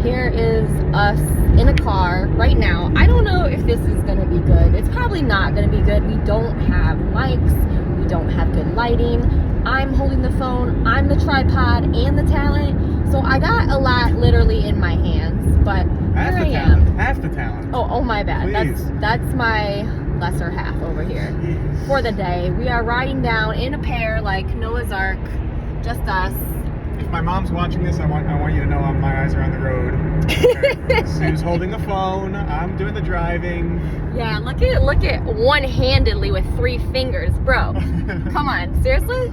Here is us in a car right now. I don't know if this is gonna be good. It's probably not gonna be good. We don't have mics. We don't have good lighting. I'm holding the phone. I'm the tripod and the talent. So I got a lot literally in my hands, but half here the I talent. am. Half the talent. Oh my bad. Please. That's my lesser half over here. Jeez. For the day. We are riding down in a pair like Noah's Ark. Just us. If my mom's watching this, I want you to know my eyes are on the road. Okay. Sue's holding the phone. I'm doing the driving. Yeah, look at one-handedly with 3 fingers, bro. Come on, seriously?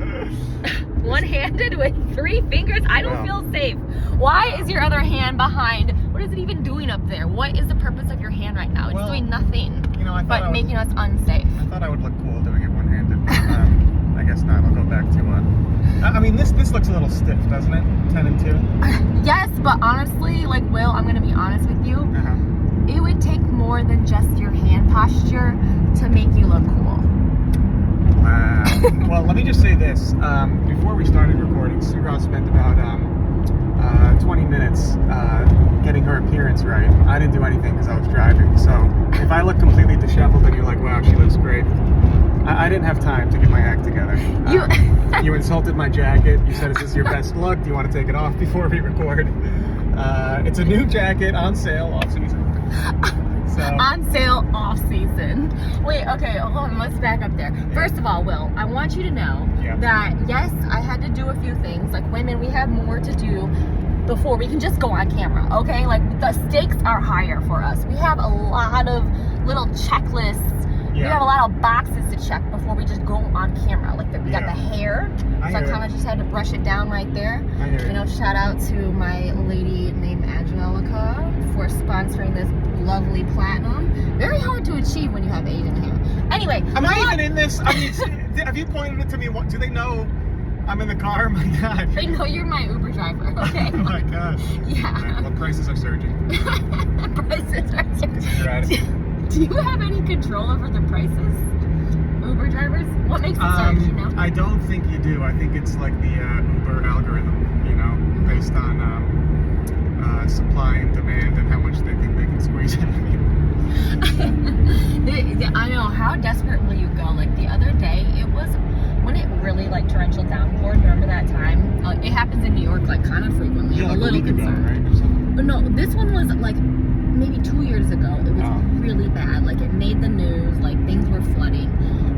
One-handed with 3 fingers? I don't feel safe. Why is your other hand behind? What is it even doing up there? What is the purpose of your hand right now? It's doing nothing. You know, but making us unsafe. I thought I would look cool doing it one-handed. But, I guess not. I'll go back to I mean, this looks a little stiff, doesn't it? 10 and 2. Yes, but honestly, like Will, I'm gonna be honest with you. It would take more than just your hand posture to make you look cool. Wow. Well, let me just say this. Before we started recording, Sue Ross spent about 20 minutes getting her appearance right. I didn't do anything because I was driving. So if I look completely disheveled and you're like, wow, she looks great, I didn't have time to get my act together. You insulted my jacket. You said, is this your best look? Do you want to take it off before we record? It's a new jacket on sale off season. So. On sale off season. Wait, okay, hold on, let's back up there. First of all, Will, I want you to know that yes, I had to do a few things. Like women, we have more to do before we can just go on camera, okay? Like the stakes are higher for us. We have a lot of little checklists. We have a lot of boxes to check before we just go on camera. Like we got the hair, so I kind of just had to brush it down right there. You know, shout out to my lady named Angelica for sponsoring this lovely platinum. Very hard to achieve when you have Asian hair. Anyway, I'm not even in this. I mean, have you pointed it to me? Do they know I'm in the car? My God. They know you're my Uber driver. Okay. Oh my gosh. Yeah. Right, well, prices are surging. Prices are surging. You're at it. Do you have any control over the prices? Uber drivers? What makes it surge, you know? I don't think you do. I think it's like the Uber algorithm, you know, based on supply and demand and how much they think they can squeeze out of you. I know. How desperate will you go? Like the other day, it was when it really like torrential downpour. Remember that time? It happens in New York like kind of frequently. Yeah, I'm like a little concerned. Ago, right? Or something. But no, this one was like maybe 2 years ago. It was really bad. Like it made the news. Like things were flooding,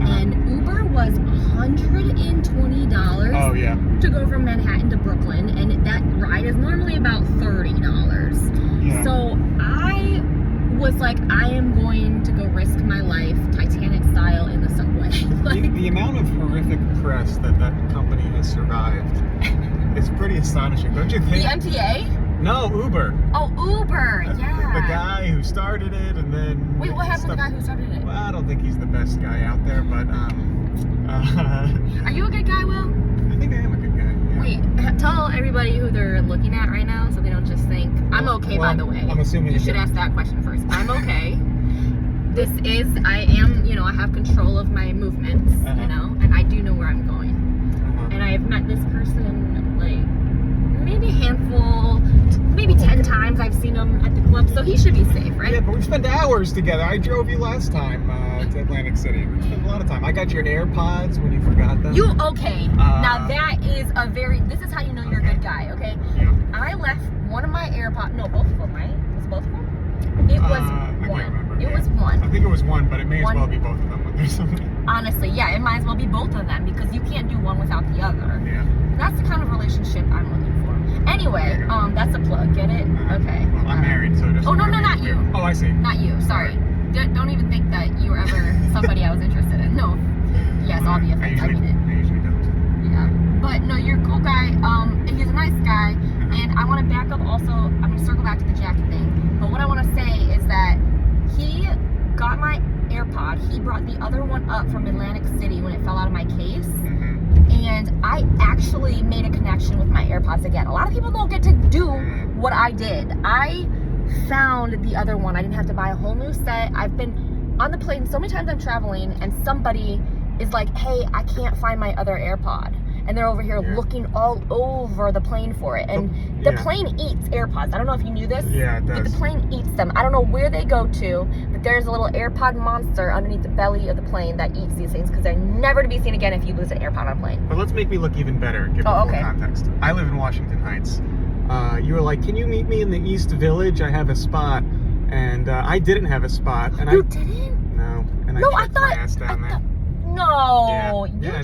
and Uber was $120. Oh yeah. To go from Manhattan to Brooklyn, and that ride is normally about $30. Yeah. So I was like, I am going to go risk my life, Titanic style, in the subway. Like, the amount of horrific press that company has survived is pretty astonishing, don't you think? The MTA? No, Uber. Oh, Uber, yeah. The guy who started it, and then... Wait, what happened to the guy who started it? Well, I don't think he's the best guy out there, but... Are you a good guy, Will? I think I am a good guy, yeah. Wait, tell everybody who they're looking at right now so they don't just think... I'm okay, by the way. I'm assuming you should ask that question first. I'm okay. I am, you know, I have control of my movements, you know, and I do know where I'm going. And I have met this person, like, maybe a handful, maybe 10 times I've seen him at the club, so he should be safe, right? Yeah, but we spent hours together. I drove you last time to Atlantic City. We spent a lot of time. I got your AirPods when you forgot them. Okay. Now that is this is how you know you're a good guy, okay? Yeah. I left one of my AirPods, no, both of them, right? Was it both of them? It was I can't remember. It was one. I think it was one, but it may as well be both of them when there's something. Honestly, yeah, it might as well be both of them because you can't do one without the other. Yeah. That's the kind of relationship I'm looking for. Anyway, that's a plug. Get it? Okay. Well, I'm married, so just... Oh, no, not you. Oh, I see. Not you. Sorry. Don't even think that you were ever somebody I was interested in. No. Yes, all the offense. I mean it. I usually don't. Yeah. But no, you're a cool guy. And he's a nice guy. And I want to back up also. I'm going to circle back to the jacket thing. But what I want to say is that he got my AirPod. He brought the other one up from Atlantic City when it fell out of my case. And I actually made a connection with my AirPods again. A lot of people don't get to do what I did. I found the other one. I didn't have to buy a whole new set. I've been on the plane so many times I'm traveling and somebody is like, hey, I can't find my other AirPod. and they're over here looking all over the plane for it. And the plane eats AirPods. I don't know if you knew this. Yeah, it does. But the plane eats them. I don't know where they go to, but there's a little AirPod monster underneath the belly of the plane that eats these things, because they're never to be seen again if you lose an AirPod on a plane. But let's make me look even better, give full context. I live in Washington Heights. You were like, can you meet me in the East Village? I have a spot. And I didn't have a spot. And You didn't? No. And I took my ass down there. No. Yeah,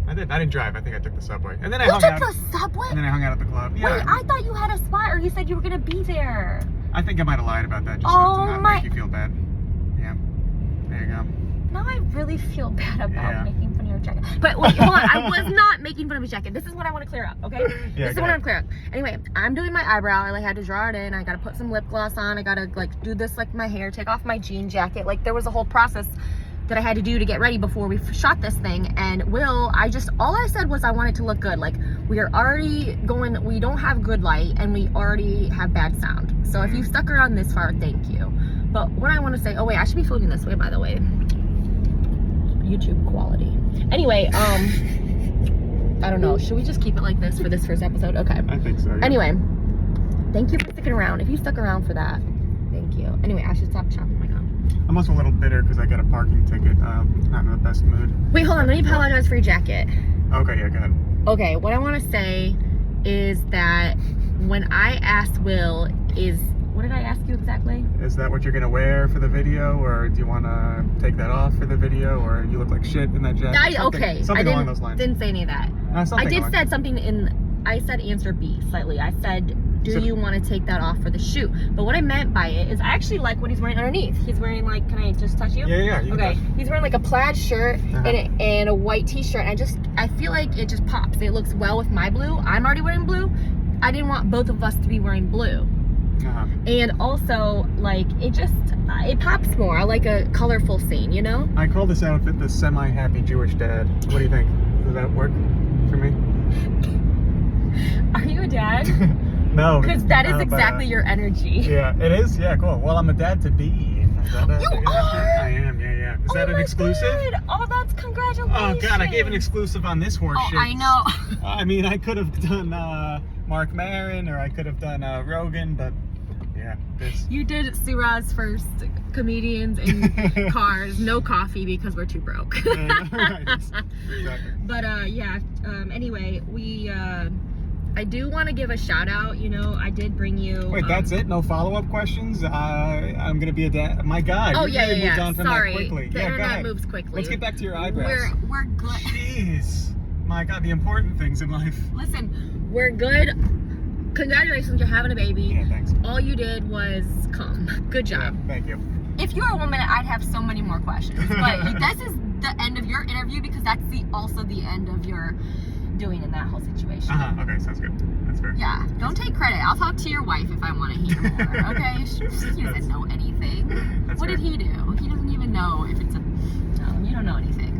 I did. I didn't drive. I think I took the subway. And then I You hung took out. the subway? And then I hung out at the club. Yeah. Wait, I thought you had a spot, or you said you were going to be there. I think I might have lied about that just to not make you feel bad. Yeah. There you go. Now I really feel bad about making fun of your jacket. But wait, hold on. I was not making fun of your jacket. This is what I want to clear up, okay? This is what I want to clear up. Anyway, I'm doing my eyebrow. I had to draw it in. I got to put some lip gloss on. I got to do this my hair, take off my jean jacket. There was a whole process that I had to do to get ready before we shot this thing. And all I said was I want it to look good. We are already going, we don't have good light and we already have bad sound. So if you stuck around this far, thank you. But what I want to say, oh wait, I should be filming this way, by the way. YouTube quality. Anyway, I don't know. Should we just keep it like this for this first episode? Okay. I think so. Yeah. Anyway, thank you for sticking around. If you stuck around for that, thank you. Anyway, I should stop chopping my gum. I'm also a little bitter because I got a parking ticket. Not in the best mood. Wait, hold on. Let me apologize for your jacket. Okay, yeah, go ahead. Okay, what I want to say is that when I asked Will, what did I ask you exactly? Is that what you're gonna wear for the video, or do you want to take that off for the video, or you look like shit in that jacket? Something along those lines. Didn't say any of that. I said answer B slightly. I said, do you want to take that off for the shoot? But what I meant by it is I actually like what he's wearing underneath. He's wearing can I just touch you? Yeah. Okay. He's wearing a plaid shirt and a white t-shirt. I feel like it just pops. It looks well with my blue. I'm already wearing blue. I didn't want both of us to be wearing blue. And also, it pops more. I like a colorful scene, you know? I call this outfit the semi-happy Jewish dad. What do you think? Does that work for me? Are you a dad? No. Because that is exactly your energy. Yeah, it is? Yeah, cool. Well, I'm a dad to be. You are? I am, yeah. Is that an exclusive? God. Oh, that's congratulations. Oh, God, I gave an exclusive on this horse shit. I know. I mean, I could have done Mark Maron, or I could have done Rogan, but yeah, this. You did Surah's first comedians in cars, no coffee because we're too broke. Right, exactly. But anyway, I do want to give a shout out. I did bring you. Wait, that's it? No follow-up questions? I'm gonna be a dad. My God. Oh, you really moved on from Sorry. that quickly. The internet moves quickly. Let's get back to your eyebrows. We're good. Jeez. My God, the important things in life. Listen, we're good. Congratulations, you're having a baby. Yeah, thanks. All you did was come. Good job. Yeah, thank you. If you were a woman, I'd have so many more questions. But this is the end of your interview because that's also the end of your doing in that whole situation. Okay, sounds good. That's fair. Yeah, don't take credit. I'll talk to your wife if I want to hear more, okay? He doesn't know anything. What did he do? He doesn't even know if it's you don't know anything.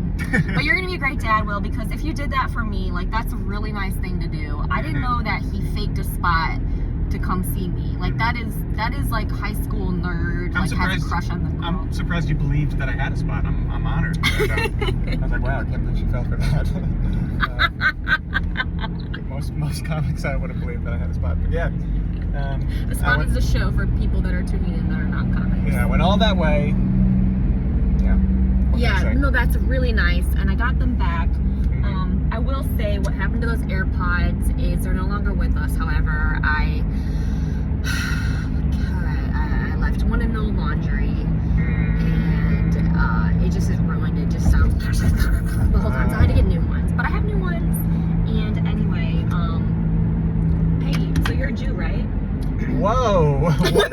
But you're gonna be a great dad, Will, because if you did that for me, that's a really nice thing to do. I didn't know that he faked a spot to come see me. That is like high school nerd, has a crush on the girl. I'm surprised you believed that I had a spot. I'm honored. I was like, wow, I can't believe she fell for that. Most comics I would have believed that I had a spot, but yeah. A spot is a show for people that are tuning in that are not comics. Yeah, I went all that way. Yeah, no, that's really nice, and I got them back. I will say what happened to those AirPods is they're no longer with us. However, I left one in the laundry, and it just is ruined. It just sounds the whole time. So I had to get new ones, but I have new ones. And anyway, hey, so you're a Jew, right? Whoa! No.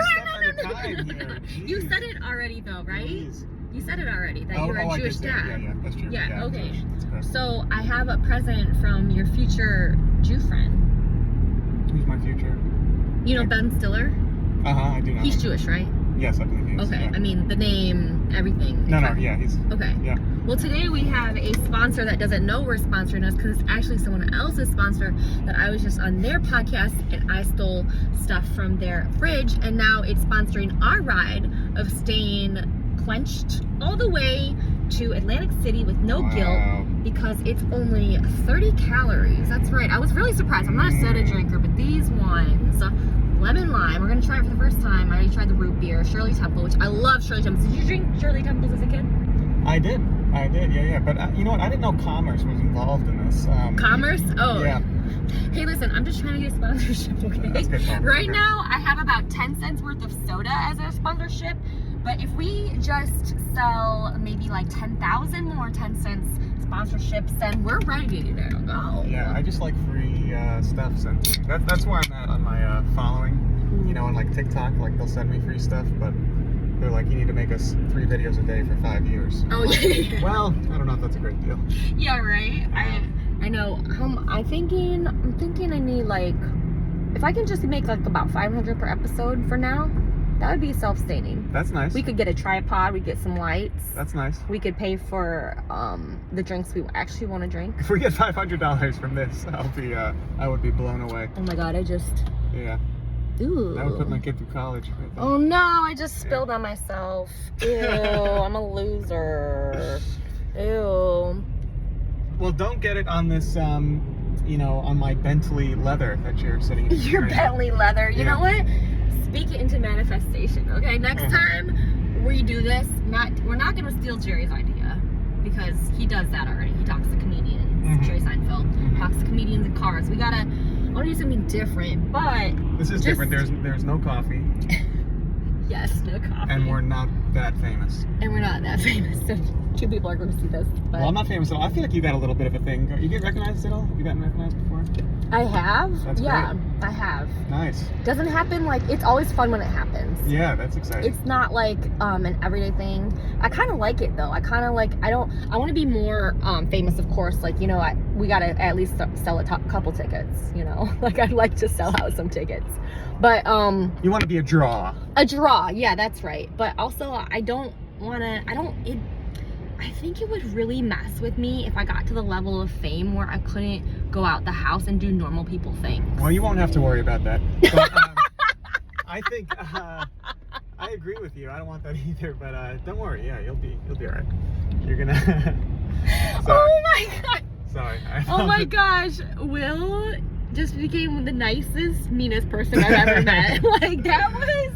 You said it already, though, right? Please. You said it already, that you're a Jewish dad. Yeah, that's true. Yeah, okay. So I have a present from your future Jew friend. Who's my future? You know Ben Stiller? I do know. He's Jewish, right? Yes, I believe he is. Okay, yeah. I mean, the name, everything. No, yeah, he's... Okay. Yeah. Well, today we have a sponsor that doesn't know we're sponsoring us because it's actually someone else's sponsor that I was just on their podcast and I stole stuff from their fridge, and now it's sponsoring our ride of staying quenched all the way to Atlantic City with no guilt because it's only 30 calories. That's right. I was really surprised. I'm not a soda drinker, but these ones, lemon lime, we're gonna try it for the first time. I already tried the root beer, Shirley Temple, which I love Shirley Temple. Did you drink Shirley Temples as a kid? I did, yeah. But you know what? I didn't know Commerce was involved in this. Commerce? Oh. Yeah. Hey, listen, I'm just trying to get a sponsorship, okay? That's good. Right now, I have about 10 cents worth of soda as a sponsorship, but if we just sell maybe like 10,000 more 10 cents sponsorships, then we're ready to go. Yeah, I just like free stuff, so that's where I'm at on my following. You know, on like TikTok, like they'll send me free stuff, but they're like, you need to make us 3 videos a day for 5 years. Oh, yeah. Well, I don't know if that's a great deal. Yeah, right? I know. I'm thinking I need like, if I can just make like about 500 per episode for now, that would be self-sustaining. That's nice. We could get a tripod, we get some lights. That's nice. We could pay for the drinks we actually want to drink. If we get $500 from this, I would be blown away. Oh my god, Yeah. Ooh. That would put my kid through college. Right there. Oh no, I just spilled on myself. Ew, I'm a loser. Ew. Well, don't get it on this, you know, on my Bentley leather that you're sitting in. Your Bentley leather. You know what? Speak it into manifestation, okay? Next time we do this, we're not going to steal Jerry's idea, because he does that already. He talks to comedians. Jerry Seinfeld talks to comedians in cars. I want to do something different, but this is different. There's no coffee. Yes, no coffee. And we're not that famous. So 2 people are going to see this. But well, I'm not famous at all. I feel like you got a little bit of a thing. You get recognized at all? Have you gotten recognized before? I have. That's yeah, great. I have. Nice. Doesn't happen like, it's always fun when it happens. Yeah, that's exciting. It's not like an everyday thing. I kind of like it though. I kind of like, I want to be more famous, of course. Like, you know, we got to at least sell a couple tickets, you know. Like, I'd like to sell out some tickets. But you want to be a draw. A draw, yeah, that's right. But also, I think it would really mess with me if I got to the level of fame where I couldn't go out the house and do normal people things. Well, you won't have to worry about that. But, I think I agree with you. I don't want that either. But don't worry. Yeah, you'll be all right. You're gonna. Oh my god. Sorry. Oh my gosh, Will just became the nicest, meanest person I've ever met. Like, that was.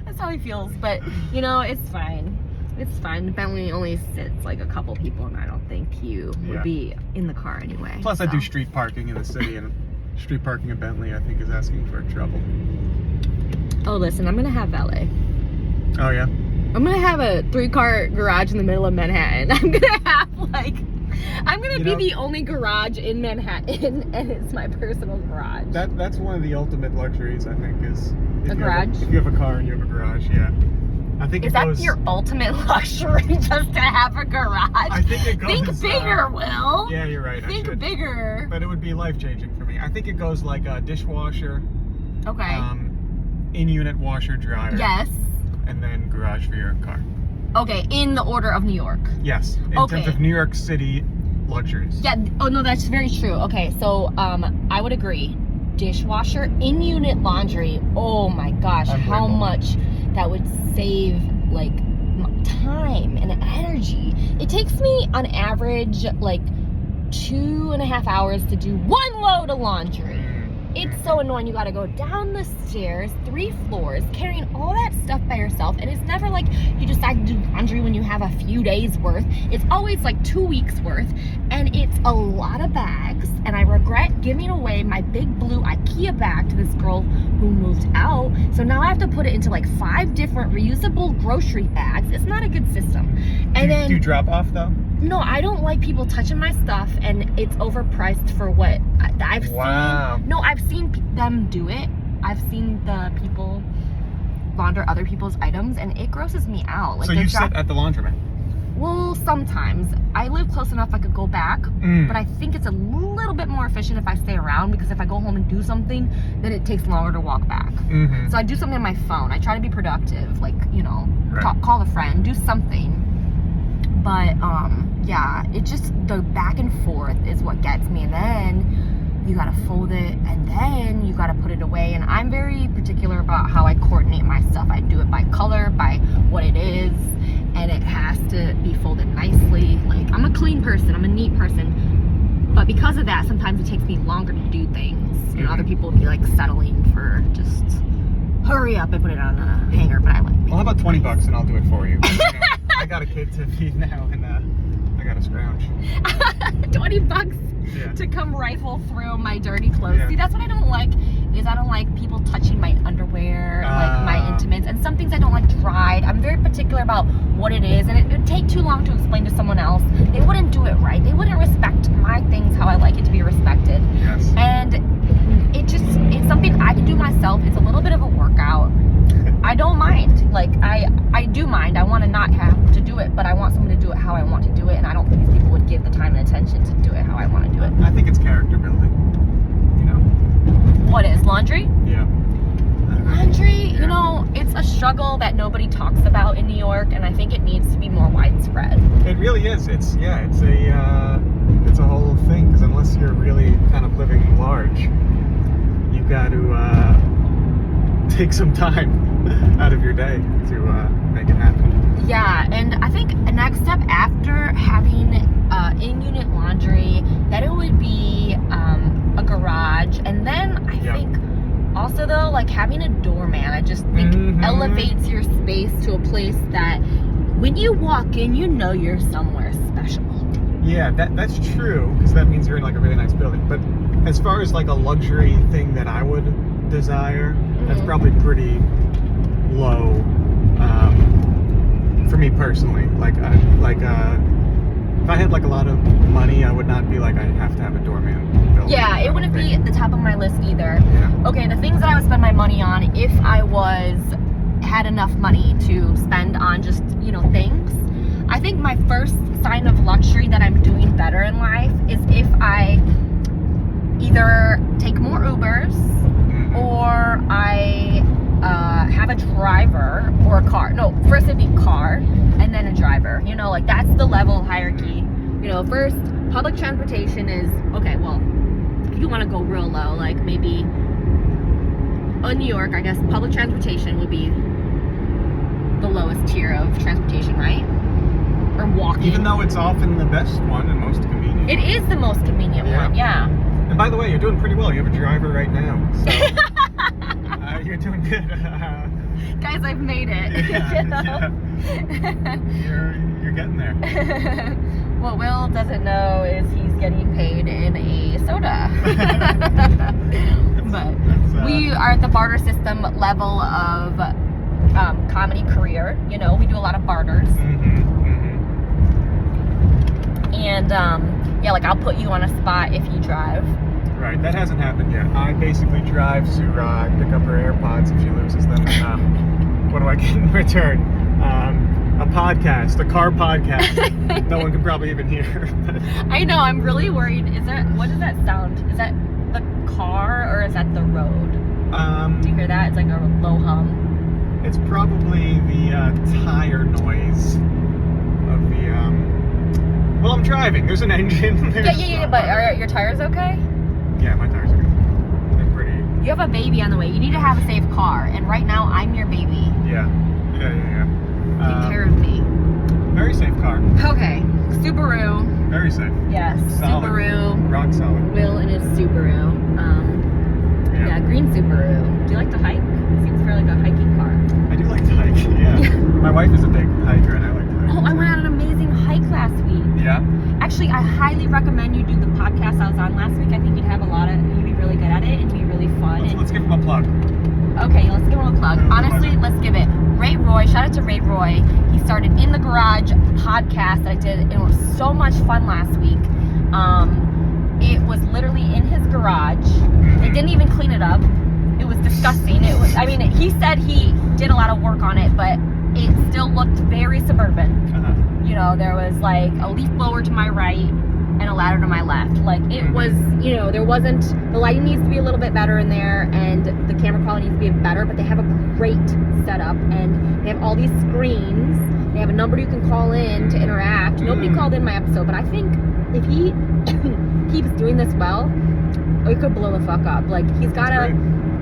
That's how he feels. But you know, it's fine. It's fine. Bentley only sits like a couple people, and I don't think you would be in the car anyway. Plus, I do street parking in the city, and street parking in Bentley, I think, is asking for trouble. Oh, listen, I'm gonna have valet. Oh yeah. I'm gonna have a 3-car garage in the middle of Manhattan. I'm gonna be the only garage in Manhattan, and it's my personal garage. That's one of the ultimate luxuries, I think, is a garage. If you have a car and you have a garage, yeah. I think that's your ultimate luxury, just to have a garage? I think it goes. Think bigger, Will. Yeah, you're right. Think bigger. But it would be life-changing for me. I think it goes like a dishwasher. Okay. In-unit washer dryer. Yes. And then garage for your car. Okay, in the order of New York. Yes. In terms of New York City luxuries. Yeah. Oh no, that's very true. Okay, so I would agree. Dishwasher, in-unit laundry. Oh my gosh, how much that would save like time and energy. It takes me on average like 2.5 hours to do 1 load of laundry. It's so annoying. You gotta go down the stairs, 3 floors, carrying all that stuff by yourself. And it's never like you decide to do laundry when you have a few days worth. It's always like 2 weeks worth. And it's a lot of bags. And I regret giving away my big blue IKEA bag to this girl who moved out. So now I have to put it into like 5 different reusable grocery bags. It's not a good system. And then, do you drop off though? No, I don't like people touching my stuff, and it's overpriced for what I've seen. No, I've seen them do it. I've seen the people launder other people's items, and it grosses me out. Like, so you sit at the laundromat? Well, sometimes. I live close enough I could go back, but I think it's a little bit more efficient if I stay around, because if I go home and do something, then it takes longer to walk back. So I do something on my phone. I try to be productive, like, you know, call a friend, do something. But yeah, it just, the back and forth is what gets me. And then you gotta fold it, and then you gotta put it away. And I'm very particular about how I coordinate my stuff. I do it by color, by what it is. and it has to be folded nicely. Like, I'm a clean person, I'm a neat person, but because of that, sometimes it takes me longer to do things. You know, other people would be like settling for just hurry up and put it on a hanger, but I like. Well, how about $20 and I'll do it for you? You know, I got a kid to feed now, and I got to scrounge. $20 to come rifle through my dirty clothes. See, that's what I don't like, is I don't like people touching my underwear, like my intimates, and some things I don't like dried. I'm very particular about what it is, and it would take too long to explain to someone else. They wouldn't do it right. They wouldn't respect my things how I like it to be respected. Yes. And it's something I can do myself. It's a little bit of a workout. I don't mind. Like, I do mind. I want to not have to do it, but I want someone to do it how I want to do it, and I don't think these people would give the time and attention to do it how I want to do it. I think it's character building, you know. What is laundry? Yeah. Laundry, you know, it's a struggle that nobody talks about in New York, and I think it needs to be more widespread. It really is. It's a whole thing, because unless you're really kind of living large, you got to take some time out of your day to make it happen. Yeah, and I think a next step after having in-unit laundry, that it would be a garage, and then I think also though, like having a doorman, I just think elevates your space to a place that when you walk in, you know you're somewhere special. Yeah, that's true, because that means you're in like a really nice building. But as far as like a luxury thing that I would desire, that's probably pretty low for me personally. Like if I had like a lot of money, I would not be like, I have to have a doorman building. Yeah, it wouldn't be at the top of my list either. Yeah. Okay, the things that I would spend my money on if I had enough money to spend on just, you know, things. I think my first sign of luxury that I'm doing better in life is if I either take more Ubers or I have a driver or a car. No, first it'd be car and then a driver. You know, like that's the level of hierarchy. You know, first, public transportation is, okay, well, if you want to go real low, like maybe in New York, I guess public transportation would be the lowest tier of transportation, right? Or walking. Even though it's often the best one and most convenient. It is the most convenient one, yeah. And by the way, you're doing pretty well. You have a driver right now, so you're doing good. Guys, I've made it. Yeah. You're getting there. What Will doesn't know is he's getting paid in a soda. But we are at the barter system level of comedy career. You know, we do a lot of barters. And yeah, like I'll put you on a spot if you drive. Right, that hasn't happened yet. I basically drive to pick up her AirPods if she loses them. What do I get in return? A podcast, a car podcast. No one can probably even hear. I know, I'm really worried. What does that sound? Is that the car or is that the road? Do you hear that? It's like a low hum. It's probably the tire noise of the well, I'm driving. There's an engine. Yeah, but are your tires okay? Yeah, my tires are good. They're pretty. You have a baby on the way. You need to have a safe car, and right now I'm your baby. Yeah. Take care of me. Very safe car. Okay, Subaru. Very safe. Yes, Solid. Subaru. Rock solid. Will in his Subaru. Yeah, green Subaru. Do you like to hike? Seems fairly like a hiking car. I do like to hike. Yeah. My wife is a big hiker, and I like to hike. Oh, I went on an amazing hike last week. Yeah. Actually, I highly recommend you do the podcast I was on last week. I think you'd be really good at it. It'd be really fun. Let's give him a plug. Okay, let's give him a plug. Honestly, let's give it. Ray Roy, shout out to Ray Roy. He started In the Garage podcast that I did. It was so much fun last week. It was literally in his garage. They didn't even clean it up. It was disgusting. He said he did a lot of work on it, but it still looked very suburban. You know, there was like a leaf blower to my right and a ladder to my left. Like it was, you know, the lighting needs to be a little bit better in there and the camera quality needs to be better, but they have a great setup and they have all these screens. They have a number you can call in to interact. Nobody called in my episode, but I think if he keeps doing this well, it could blow the fuck up. Like he's got a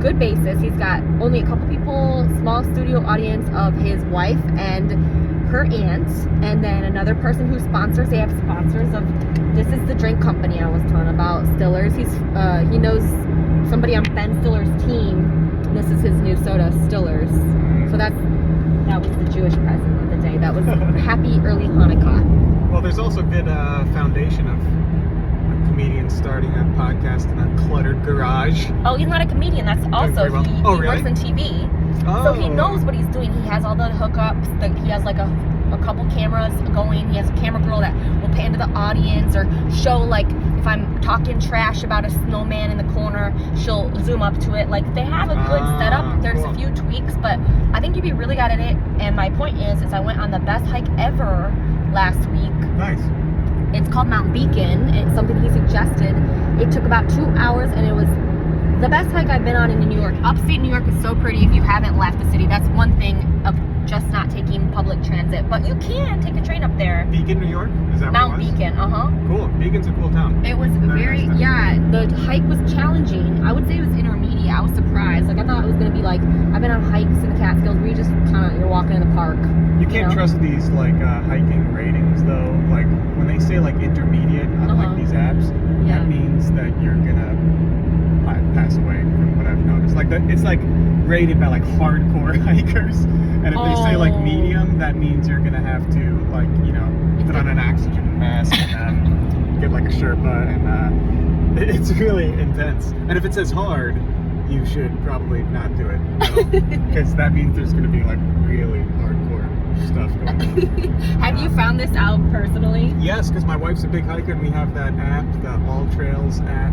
good basis. He's got only a couple people, small studio audience of his wife and her aunt, and then another person who sponsors. They have sponsors of, this is the drink company I was telling about, Stiller's. He knows somebody on Ben Stiller's team. This is his new soda, Stiller's. So that was the Jewish present of the day. That was happy early Hanukkah. Well, there's also good foundation of a comedian starting a podcast in a cluttered garage. Oh, he's not a comedian. That's also, well. he Really? works in TV. Oh. So he knows what he's doing. He has all the hookups. He has like a couple cameras going. He has a camera girl that will pan to the audience or show, like, if I'm talking trash about a snowman in the corner, she'll zoom up to it. Like, they have a good setup. There's cool. a few tweaks, but I think you'd be really good at it. And my point is I went on the best hike ever last week. Nice. It's called Mount Beacon. It's something he suggested. It took about 2 hours, and it was the best hike I've been on in New York. Upstate New York is so pretty if you haven't left the city. That's one thing of just not taking public transit. But you can take a train up there. Beacon, New York? Is that Mount what it was? Beacon, Cool. Beacon's a cool town. It was very, nice town. yeah, the hike was challenging. I would say it was intermediate. I was surprised. Like, I thought it was going to be like, I've been on hikes in the Catskills where you just kind of, you're walking in the park. You can't trust these, like, hiking ratings, though. Like, when they say, like, intermediate on, like, these apps, that means that you're gonna pass away, from what I've noticed. Like, it's, like, rated by, like, hardcore hikers. And if they say, like, medium, that means you're gonna have to, like, you know, put on an oxygen mask and get, like, a Sherpa. And it's really intense. And if it says hard, you should probably not do it. Because that means there's gonna be, like, really hardcore stuff going on. Have you found this out personally? Yes, because my wife's a big hiker and we have that app, the All Trails app.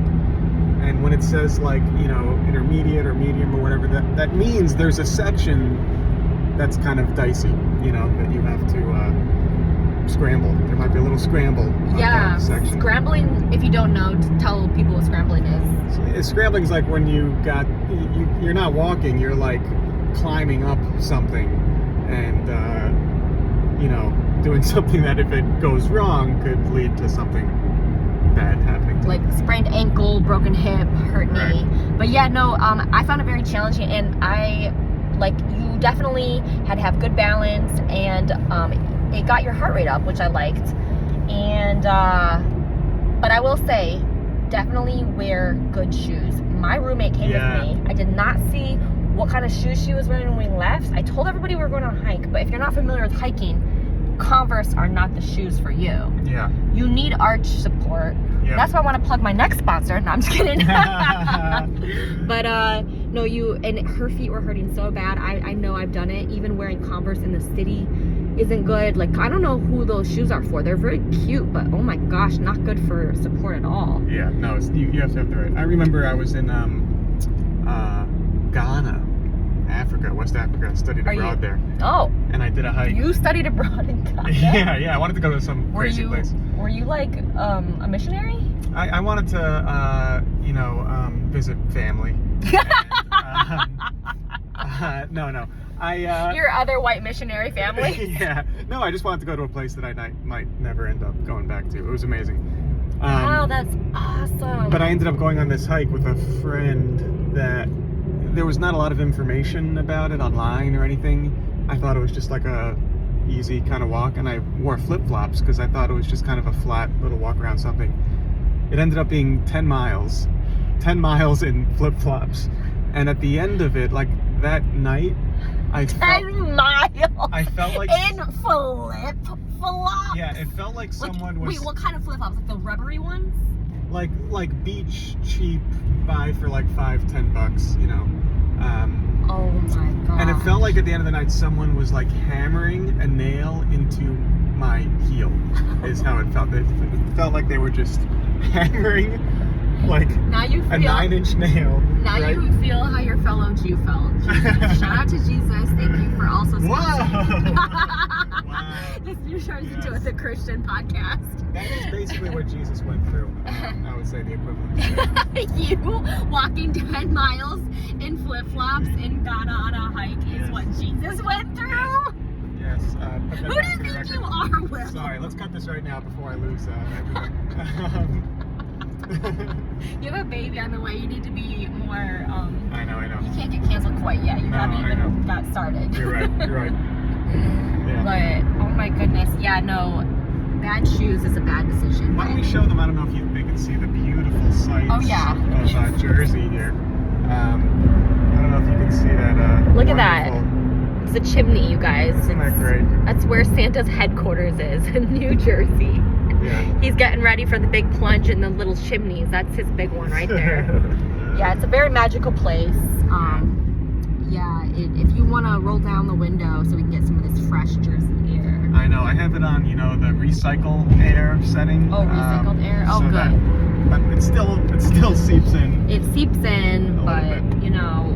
And when it says, like, you know, intermediate or medium or whatever, that means there's a section that's kind of dicey, you know, that you have to scramble. There might be a little scramble on that section. Scrambling, if you don't know, tell people what scrambling is. Scrambling's like when you're not walking, you're like climbing up something and, you know, doing something that if it goes wrong could lead to something bad happening. Like sprained ankle, broken hip, hurt knee. But yeah, no, I found it very challenging, and you definitely had to have good balance, and it got your heart rate up, which I liked. And but I will say, definitely wear good shoes. My roommate came with me. I did not see what kind of shoes she was wearing when we left. I told everybody we were going on a hike, but if you're not familiar with hiking, Converse are not the shoes for you. Yeah. You need arch support. Yep. That's why I want to plug my next sponsor. No, I'm just kidding. But no, and her feet were hurting so bad. I know I've done it. Even wearing Converse in the city isn't good. Like, I don't know who those shoes are for. They're very cute, but oh my gosh, not good for support at all. Yeah, no, you have to have the right. I remember I was in Ghana, Africa, West Africa. I studied abroad there. Oh. And I did a hike. You studied abroad in Ghana? Yeah. I wanted to go to some crazy place. Were you like a missionary? I wanted to, visit family. No. Your other white missionary family? Yeah. No, I just wanted to go to a place that I might never end up going back to. It was amazing. Wow, that's awesome. But I ended up going on this hike with a friend that there was not a lot of information about it online or anything. I thought it was just like a easy kind of walk, and I wore flip-flops because I thought it was just kind of a flat little walk around something. It ended up being 10 miles in flip-flops. And at the end of it, like that night, I felt 10 miles. I felt like in flip-flops. Yeah, it felt like someone was. Wait, what kind of flip-flops? Like the rubbery ones? Like beach cheap, buy for like $5-10, you know. Oh my god. And it felt like at the end of the night, someone was like hammering a nail into my heel. Is how it felt. It felt like they were just hammering like now you feel, a 9-inch nail. Now you feel how your fellow Jew felt. Shout out to Jesus. Thank you for also sponsoring. Wow. This new turns into the Christian podcast. That is basically what Jesus went through. I would say the equivalent. You walking 10 miles in flip-flops in Ghana on a hike is what Jesus went through? Yes. Who do you think you are, Will? Sorry, let's cut this right now before I lose everything. You have a baby on the way. You need to be more. I know. You can't get canceled quite yet. You haven't even got started. You're right. Yeah. But, oh my goodness. Yeah, no. Bad shoes is a bad decision. Why don't we show them? I don't know if they can see the beautiful sights of Jersey here. I don't know if you can see that. Look at that. It's a chimney, you guys. Isn't that great? That's where Santa's headquarters is in New Jersey. Yeah. He's getting ready for the big plunge in the little chimneys. That's his big one right there. Yeah, it's a very magical place. Yeah, if you want to roll down the window so we can get some of this fresh Jersey air. I know. I have it on, the recycle air setting. Oh, recycled air? Oh, so good. But it still seeps in. It seeps in, but,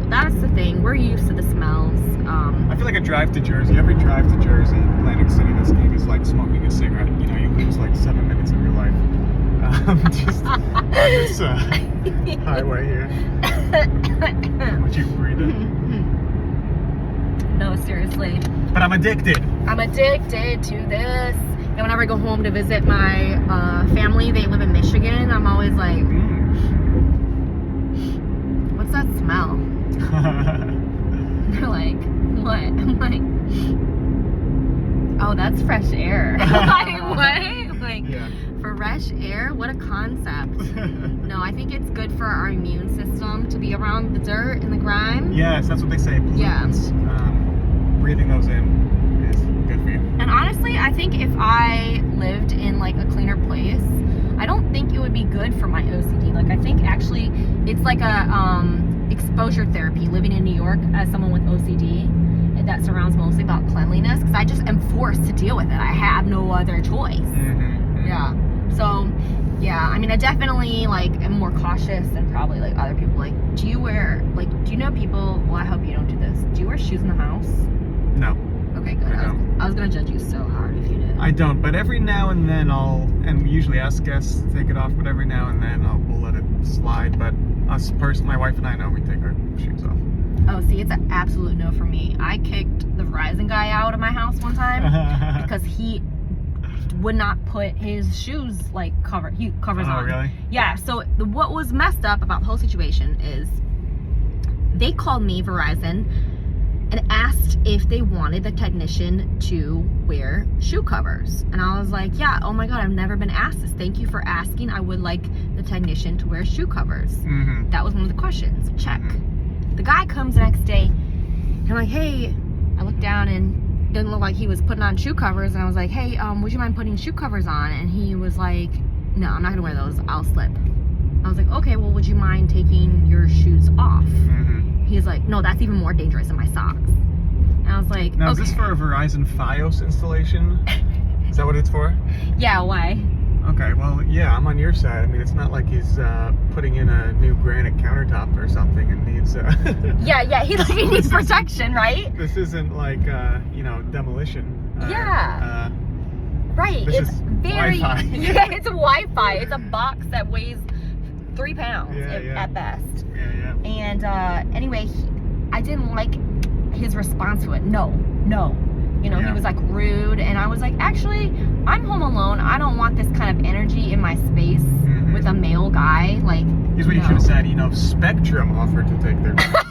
that's the thing. We're used to the smells. I feel like a drive to Jersey, every drive to Jersey, Atlantic City this game is like smoking a cigarette. You lose like 7 minutes of your life. Just on this highway here. What you breathing? No, seriously. But I'm addicted. I'm addicted to this. And whenever I go home to visit my family, they live in Michigan, I'm always like, what's that smell? They're like, what? I'm like, oh, that's fresh air. Like, what? Like, yeah. Fresh air? What a concept. No, I think it's good for our immune system to be around the dirt and the grime. Yes, that's what they say. Pollutants. Yeah. Breathing those in is good for you. And honestly, I think if I lived in like a cleaner place, I don't think it would be good for my OCD. Like, I think actually it's like a exposure therapy living in New York as someone with OCD that surrounds mostly about cleanliness, because I just am forced to deal with it. I have no other choice. Mm-hmm. Yeah. So, yeah, I mean, I definitely like am more cautious than probably like other people. Like, do you know people, well, I hope you don't do this. Do you wear shoes in the house? No. Okay, good. I was gonna judge you so hard if you did. I don't, but every now and then and we usually ask guests to take it off, but every now and then we'll let it slide. But my wife and I know we take our shoes off. Oh, see, it's an absolute no for me. I kicked the Verizon guy out of my house one time because he would not put his shoes covers on. Oh, really? Yeah. So what was messed up about the whole situation is they called me, Verizon, and asked if they wanted the technician to wear shoe covers. And I was like, yeah, oh my God, I've never been asked this. Thank you for asking. I would like the technician to wear shoe covers. Mm-hmm. That was one of the questions. Check. The guy comes the next day, and I'm like, hey, I looked down and didn't look like he was putting on shoe covers. And I was like, hey, would you mind putting shoe covers on? And he was like, no, I'm not gonna wear those. I'll slip. I was like, okay, well, would you mind taking your shoes off? Mm-hmm. He's like, no, that's even more dangerous than my socks. And I was like, now, okay. Is this for a Verizon Fios installation? Is that what it's for? Yeah, why? Okay, well, yeah, I'm on your side. I mean, it's not like he's putting in a new granite countertop or something and needs... Yeah, he needs protection, right? This isn't like, demolition. Yeah. Right, it's very... Wi-Fi. Yeah, it's a Wi-Fi. It's a box that weighs 3 pounds at best. Yeah. And anyway, I didn't like his response to it. No. He was like rude, and I was like, actually, I'm home alone. I don't want this kind of energy in my space with a male guy. Like, here's what you should have said. Spectrum offered to take their place. So,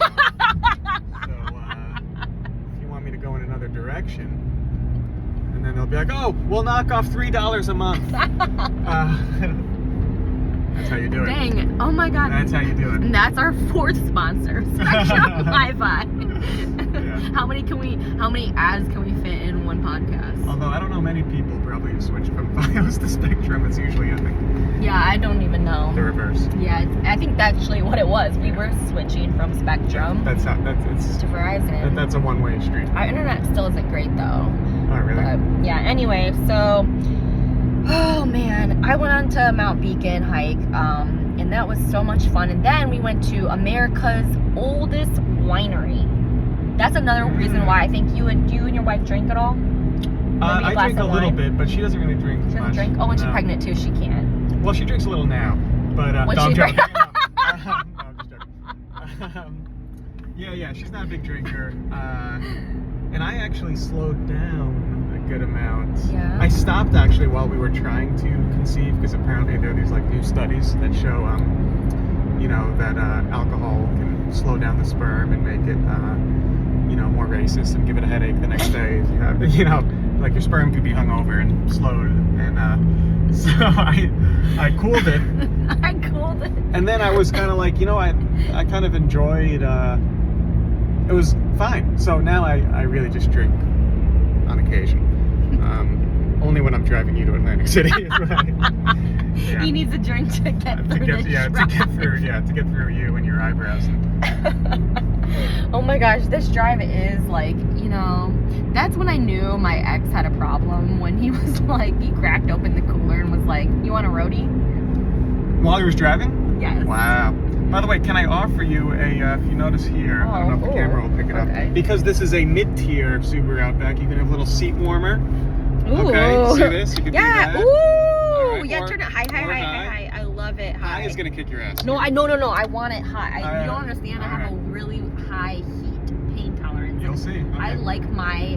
if you want me to go in another direction, and then they'll be like, oh, we'll knock off $3 a month. That's how you do it. Dang. Oh my God. That's how you do it. And that's our 4th sponsor, Spectrum Wi-Fi. Yeah. How many ads can we fit in one podcast? Although I don't know, many people probably have switched from Fios to Spectrum. It's usually, I think, yeah, I don't even know. the reverse. Yeah, I think that's actually what it was. We were switching from Spectrum It's to Verizon. That's a one-way street. Our internet still isn't great though. Oh, really? But yeah, anyway, so, oh man, I went on to Mount Beacon hike, and that was so much fun. And then we went to America's oldest winery. That's another reason why I think you and your wife drink at all. I drink a little bit, but she doesn't really drink much. She doesn't drink? Oh, when she's pregnant too, she can't. Well, she drinks a little now, but When no, I'm she's joking. No, I'm just joking. Yeah, she's not a big drinker, and I actually slowed down a good amount. Yeah. I stopped actually while we were trying to conceive, because apparently there are these new studies that show, that alcohol can slow down the sperm and make it, more ready racist and give it a headache the next day if you have, you know, like your sperm could be hungover and slowed. And so I cooled it. I cooled it. And then I was kind of like, you know, I kind of enjoyed, it was fine. So now I really just drink on occasion. Only when I'm driving you to Atlantic City. Yeah. He needs a drink to get through the to get through you and your eyebrows. Oh my gosh, this drive is like, you know, that's when I knew my ex had a problem, when he was like, he cracked open the cooler and was like, you want a roadie? While he was driving? Yes. Wow. By the way, can I offer you a, if you notice here, I don't know if the camera will pick it up, because this is a mid-tier Subaru Outback, you can have a little seat warmer. Ooh. Okay, see this? You can do that. Ooh. Right, yeah, turn it high. I love it high. High is gonna kick your ass. No, I want it high. You don't understand. I have a really high heat pain tolerance. You'll see. Okay. I like my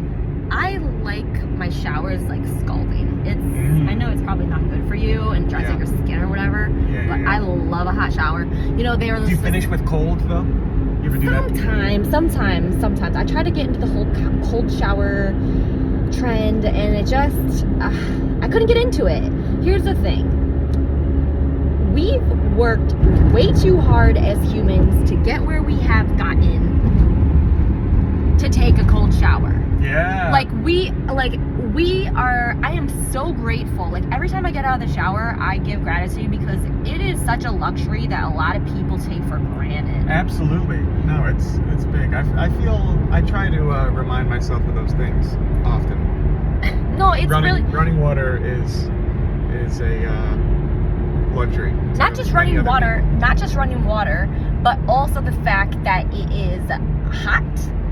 showers like scalding. It's I know it's probably not good for you and dries out your skin or whatever. But I love a hot shower. You know, they are. Do you finish with cold though? You ever do that? Sometimes. I try to get into the whole cold shower trend, and it just I couldn't get into it. Here's the thing. We've worked way too hard as humans to get where we have gotten to take a cold shower. Yeah. I am so grateful. Like, every time I get out of the shower, I give gratitude, because it is such a luxury that a lot of people take for granted. Absolutely. No, it's big. I feel I try to remind myself of those things often. No, it's running water is a luxury. Not just running water, but also the fact that it is hot.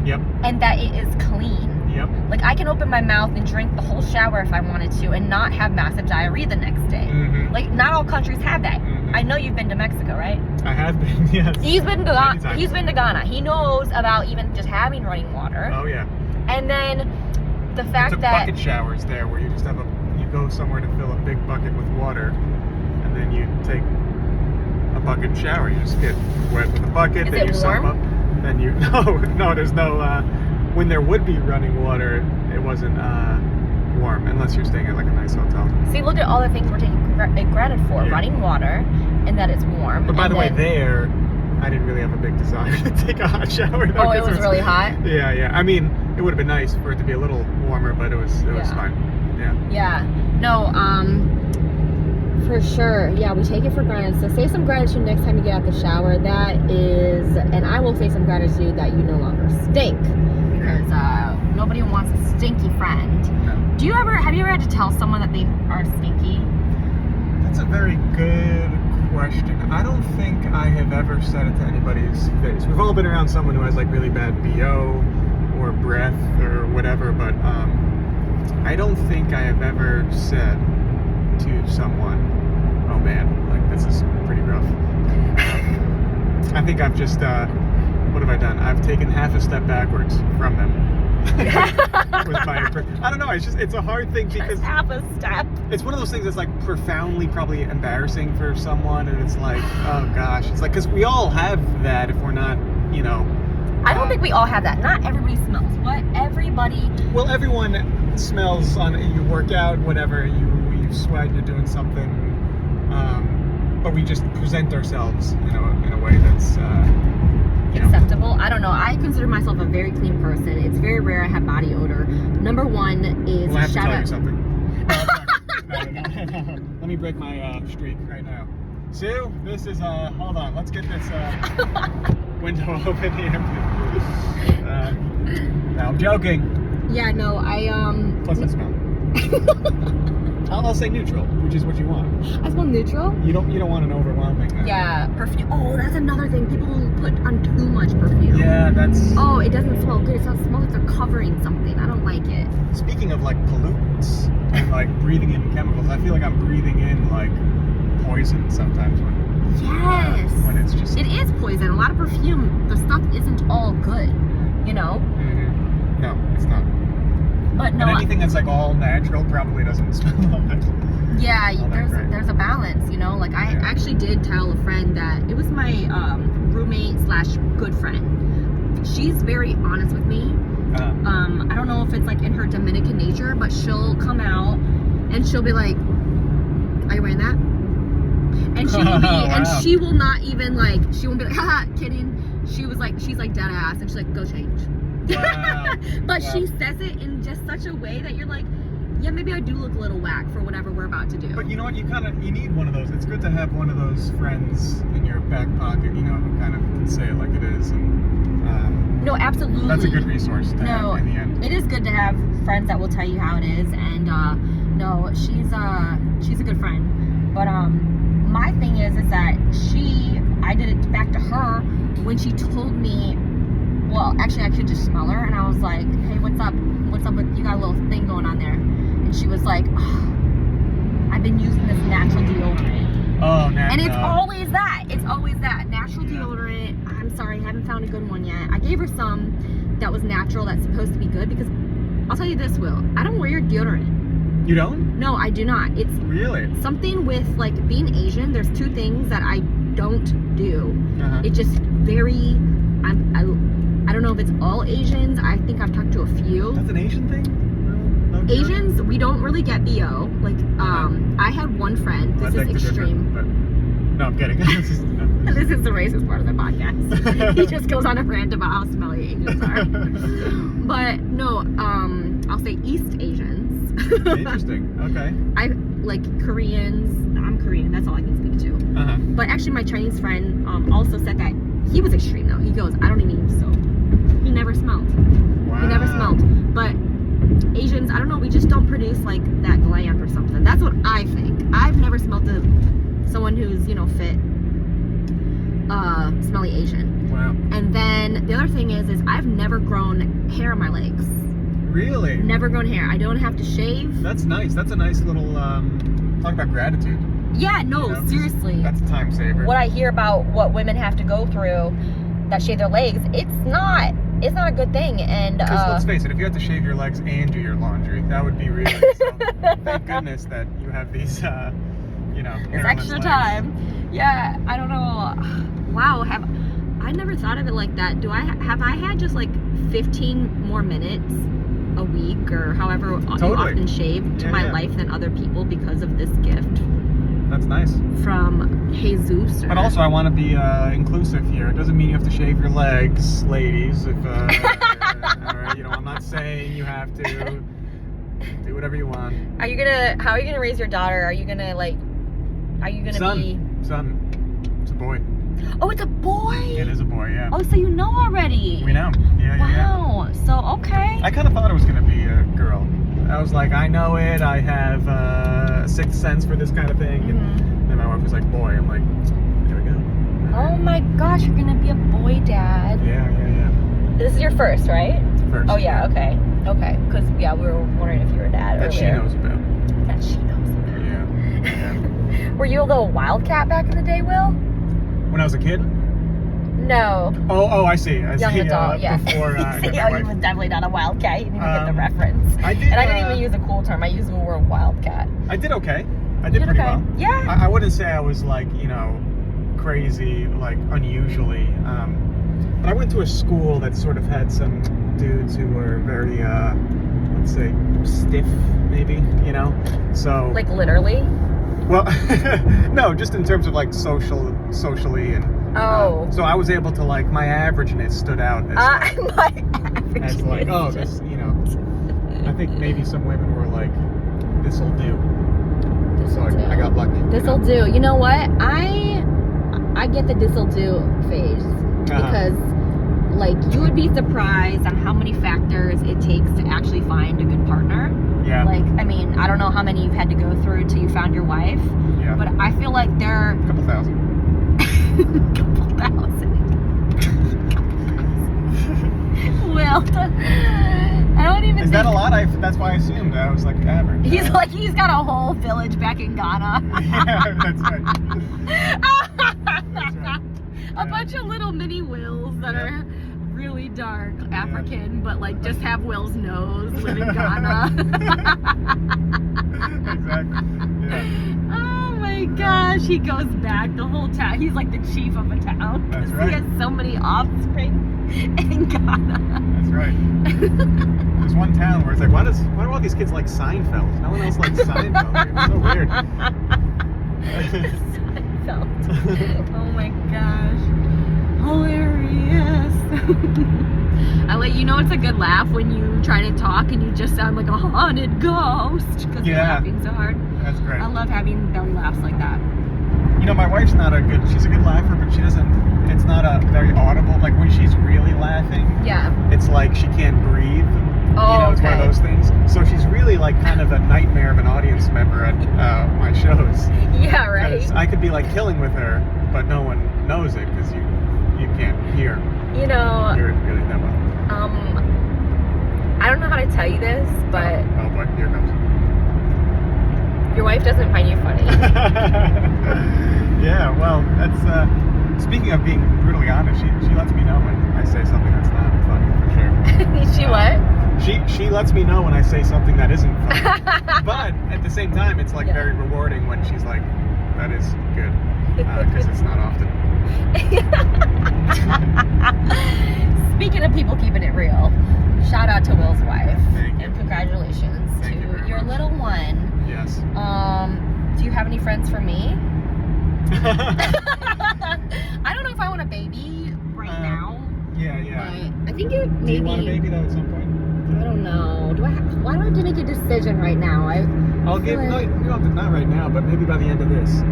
Yep. And that it is clean. Yep. Like, I can open my mouth and drink the whole shower if I wanted to and not have massive diarrhea the next day. Mm-hmm. Like, not all countries have that. Mm-hmm. I know you've been to Mexico, right? I have been, yes. He's been to Ghana. He knows about even just having running water. Oh yeah. And then the fact that bucket showers there, where you just have you go somewhere to fill a big bucket with water, and then you take a bucket shower. You just get wet with a bucket, then you soap up. Then you no, there's no when there would be running water, it wasn't warm, unless you're staying at like a nice hotel. See, look at all the things we're taking granted for. Running water, and that it's warm. But by the way, there I didn't really have a big desire to take a hot shower. Oh, it was really hot? Yeah. I mean, it would have been nice for it to be a little warmer, but it was fine. Yeah. No, for sure. Yeah, we take it for granted. So say some gratitude next time you get out the shower. That is, and I will say some gratitude that you no longer stink. Because nobody wants a stinky friend. No. Have you ever had to tell someone that they are stinky? That's a very good question. I don't think I have ever said it to anybody's face. We've all been around someone who has like really bad BO or breath or whatever, but I don't think I have ever said to someone, oh man, like this is pretty rough. I think I've just what have I done? I've taken half a step backwards from them. With my, I don't know, it's a hard thing, because just half a step. It's one of those things that's like profoundly probably embarrassing for someone, and it's like, oh gosh, it's like, because we all have that if we're not, you know. I don't think we all have that. Not everybody smells. What? Everybody. Well, everyone smells on, you work out, whatever, you sweat, you're doing something, but we just present ourselves, you know, in a way that's acceptable. I don't know. I consider myself a very clean person. It's very rare I have body odor. Number one is I have to tell you something. No. Let me break my streak right now. Sue, this is hold on. Let's get this window open here. No, I'm joking. Yeah, no, What's that smell? I'll say neutral, which is what you want. I smell neutral? You don't want an overwhelming. Yeah, perfume. Oh, that's another thing. People put on too much perfume. Yeah, that's. Oh, it doesn't smell good. It smells like they're covering something. I don't like it. Speaking of like pollutants and like breathing in chemicals, I feel like I'm breathing in like poison sometimes when it's just. It is poison. A lot of perfume, the stuff isn't all good. You know. Mm-hmm. No, it's not. But no, and anything that's like all natural probably doesn't smell like. Yeah, there's a balance, you know. Like I actually did tell a friend that it was my roommate / good friend. she's very honest with me. I don't know if it's like in her Dominican nature, but she'll come out and she'll be like, "Are you wearing that?" And she will be, and she will not even like, she won't be like, "Haha, kidding." She's like dead ass, and she's like, "Go change." Wow. But she says it in just such a way that you're like, yeah, maybe I do look a little whack for whatever we're about to do. But you know what? You need one of those. It's good to have one of those friends in your back pocket, you know, who kind of can say it like it is. And no, absolutely. That's a good resource to have in the end. It is good to have friends that will tell you how it is. And no, she's a good friend. But my thing is that I did it back to her when she told me. Well, actually, I could just smell her, and I was like, "Hey, what's up? What's up with you? Got a little thing going on there?" And she was like, "Oh, I've been using this natural deodorant." Oh, natural. And it's always that. It's always that natural deodorant. I'm sorry, I haven't found a good one yet. I gave her some that was natural, that's supposed to be good, because I'll tell you this, Will, I don't wear your deodorant. You don't? No, I do not. It's really something with like being Asian. There's two things that I don't do. It just very. I don't know if it's all Asians. I think I've talked to a few. That's an Asian thing? No Asians, we don't really get BO. Like, I had one friend, this is extreme. But, no, I'm kidding. This is the racist part of the podcast. He just goes on a rant about how smelly Asians are. But no, I'll say East Asians. Interesting, okay. I like Koreans. I'm Korean, that's all I can speak to. But actually my Chinese friend also said that he was extreme though. He goes, I don't even use soap. He never smelled. Wow. He never smelled. But Asians, I don't know, we just don't produce like that gland or something. That's what I think. I've never smelled someone who's, you know, fit, smelly Asian. Wow. And then the other thing is I've never grown hair on my legs. Really? Never grown hair. I don't have to shave. That's nice. That's a nice little, talk about gratitude. Yeah, no, you know, seriously. That's a time saver. What I hear about what women have to go through that shave their legs, it's not a good thing. And because let's face it, if you had to shave your legs and do your laundry, that would be really so thank goodness that you have these you know, it's extra legs. Time. Yeah, I don't know. Wow, I never thought of it like that. Have I had just like 15 more minutes a week or however you often shave to my life than other people because of this gift? That's nice. From Jesus. But also, I want to be inclusive here. It doesn't mean you have to shave your legs, ladies. If all right, you know, I'm not saying you have to do whatever you want. How are you gonna raise your daughter? Are you gonna be? Son. It's a boy. Oh, it's a boy. It is a boy. Yeah. Oh, so you know already. We know. Yeah. Wow. Yeah. So okay. I kind of thought it was gonna be a girl. I was like, I know it. I have a sixth sense for this kind of thing. And then my wife was like, boy. I'm like, here we go. Oh my gosh, you're gonna be a boy dad. Yeah. This is your first, right? First. Oh yeah. Okay. Because we were wondering if you were a dad that earlier. She knows about. That she knows about. Yeah. Were you a little wildcat back in the day, Will? When I was a kid? No. Oh, I see. Young adult, yeah. Before, you was definitely not a wildcat. You didn't even get the reference. I did. And I didn't even use a cool term. I used the word wildcat. I did okay. I did pretty well. Yeah. I wouldn't say I was like, you know, crazy, like unusually. But I went to a school that sort of had some dudes who were very, let's say, stiff, maybe, you know? So. Like literally? Well, no, just in terms of like socially and. Oh. So I was able to like my averageness stood out as my averageness. As like, oh, this, you know. I think maybe some women were like, this'll do. I got lucky. This'll do. You know what? I get the this'll do phase because like you would be surprised on how many factors it takes to actually find a good partner. Yeah. Like, I mean, I don't know how many you've had to go through till you found your wife. Yeah. But I feel like there are a couple thousand. couple thousand. Well, I don't even. Is that a lot? That's why I assumed. I was like average. He's like he's got a whole village back in Ghana. Yeah, that's right. That's right. A bunch of little mini Wills that are really dark African, but like just have Will's nose, live in Ghana. Exactly. Yeah. Oh my gosh, he goes back the whole town. He's like the chief of a town. That's right. He has so many offspring. in Ghana. That's right. There's one town where it's like, why do all these kids like Seinfeld? No one else likes Seinfeld. It's so weird. Seinfeld. Oh my gosh. Hilarious. I let you know it's a good laugh when you try to talk and you just sound like a haunted ghost because you're laughing so hard. That's great. I love having belly laughs like that. You know, my wife's she's a good laugher, but it's not a very audible, like when she's really laughing. Yeah. It's like she can't breathe. Oh, It's one of those things. So she's really like kind of a nightmare of an audience member at my shows. Yeah, right. 'Cause I could be like killing with her, but no one knows it because you can't hear. You know, Hear it really that well. I don't know how to tell you this, but Oh boy, here it comes. your wife doesn't find you funny. Yeah, well, that's speaking of being brutally honest, she lets me know when I say something that's not funny for sure. She what? She lets me know when I say something that isn't funny. But at the same time, it's like very rewarding when she's like, that is good, because it's not often. Speaking of people keeping it real, shout out to Will's wife. Thank you. And congratulations Thank you to very your much. little one. Yes. Do you have any friends for me? I don't know if I want a baby right now. Yeah. But I think it maybe. Do you want a baby though at some point? I don't know. Why do I have to make a decision right now? I'll give. No, you don't have to, not right now, but maybe by the end of this. Is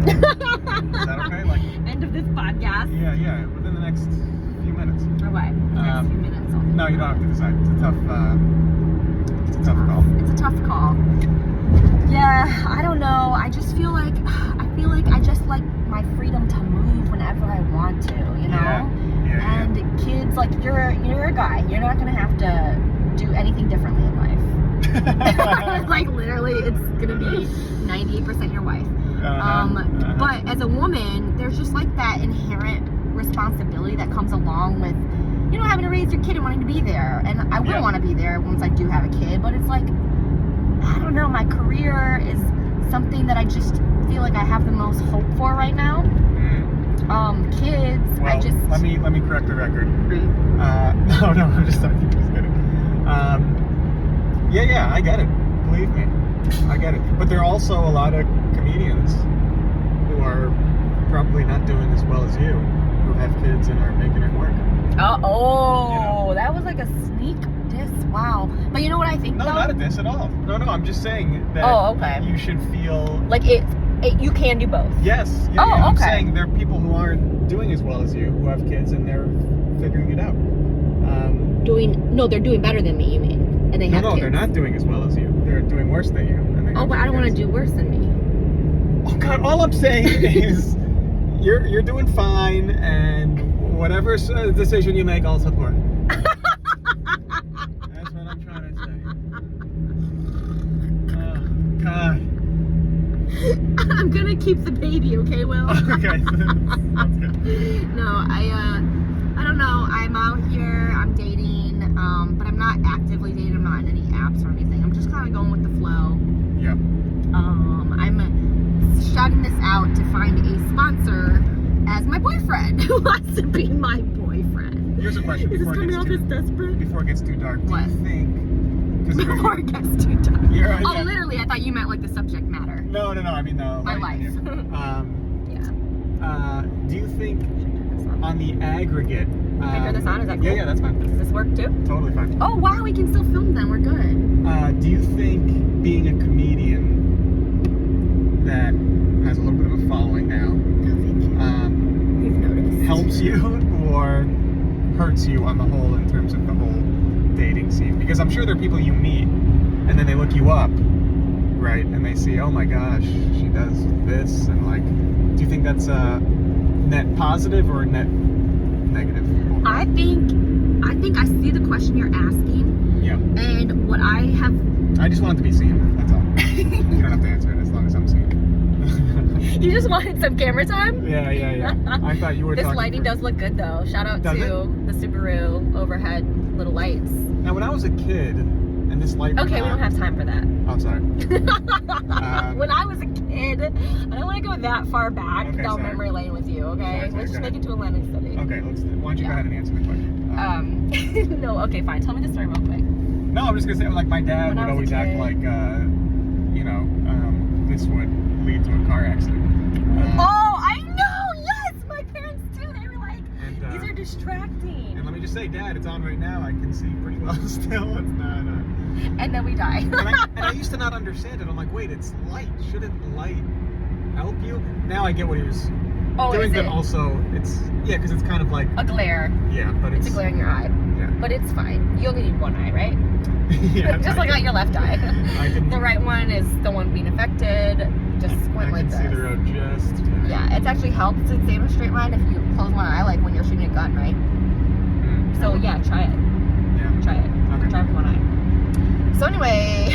that okay? Like end of this podcast. Yeah. Within the next few minutes. Okay. Next few minutes. No, you don't have to decide. It's a tough call. It's a tough call. Yeah, I don't know. I feel like I just like my freedom to move whenever I want to, you know? Yeah. And kids, like you're a guy. You're not gonna have to do anything differently in life. Like literally, it's gonna be 98% your wife. But as a woman, there's just like that inherent responsibility that comes along with, you know, having to raise your kid and wanting to be there. And I will want to be there once I do have a kid, but it's like, I don't know, my career is something that I just feel like I have the most hope for right now. Kids, well, let me correct the record. No, I'm just kidding. Yeah, I get it. Believe me, I get it. But there are also a lot of comedians who are probably not doing as well as you, who have kids and are making it work. Oh, you know? That was like a sneak diss. Wow. But you know what I think? No, though? not a diss at all. No, I'm just saying that you should feel like you can do both. Yes. Yeah, I'm okay. saying there are people who aren't doing as well as you, who have kids and they're figuring it out. They're doing better than me, you mean? And they have kids. They're not doing as well as you. They're doing worse than you. And they But I don't want to do worse than me. Oh God! All I'm saying is, you're doing fine, and whatever decision you make, I'll support. That's what I'm trying to say. Oh God. I'm gonna keep the baby, okay, Will? Okay, that's good. No, I don't know. I'm out here. I'm dating, but I'm not actively dating. I'm not on any apps or anything. I'm just kind of going with the flow. Yep. I'm shouting this out to find a sponsor as my boyfriend who wants to be my boyfriend. Here's a question Is this coming off as desperate? before it gets too dark. What? Do you think? Before it gets too dark. Yeah. Literally, I thought you meant like the subject matter. No. I mean my life. Do you think on the aggregate? Can I turn this on? Is that cool? Yeah, that's fine. Does this work too? Totally fine. Oh wow, we can still film then. We're good. Do you think being a comedian that has a little bit of a following now We've noticed. helps you or hurts you on the whole in terms of the whole dating scene? Because I'm sure there are people you meet and then they look you up, right? And they see, oh my gosh, she does this, and like, do you think that's a net positive or a net negative? I think I see the question you're asking. Yeah. And what I just want it to be seen. That's all. You don't have to answer it as long as I'm seeing it. You just wanted some camera time? Yeah. I thought you were This talking lighting does look good though. Shout out to the Subaru overhead little lights. Now, when I was a kid and this light. Okay, we don't have time for that. Oh, sorry. When I was a kid, I don't want to go that far back down memory lane with you. Okay, let's just make it to Atlantic City. Okay, why don't you go ahead and answer the question? No, okay, fine. Tell me the story real quick. No, I'm just gonna say, like, my dad would always act like, this would lead to a car accident. Oh, I know! Yes! My parents too. They were like, these are distracting. And let me just say, Dad, it's on right now. I can see pretty well still. It's not. And then we die. and I used to not understand it. I'm like, wait, it's light. Shouldn't light help you? Now I get what he was doing, but also because it's kind of like a glare. Yeah, but it's a glare in your eye. Yeah. But it's fine. You only need one eye, right? Yeah. Just like on your left eye. The right one is the one being affected. Just squint like this. I can see the road just. Yeah, it's actually helps to stay in a straight line if you close one eye, like when you're shooting a gun, right? So yeah, try it. Yeah. Try it. Okay. Try with one eye. So anyway,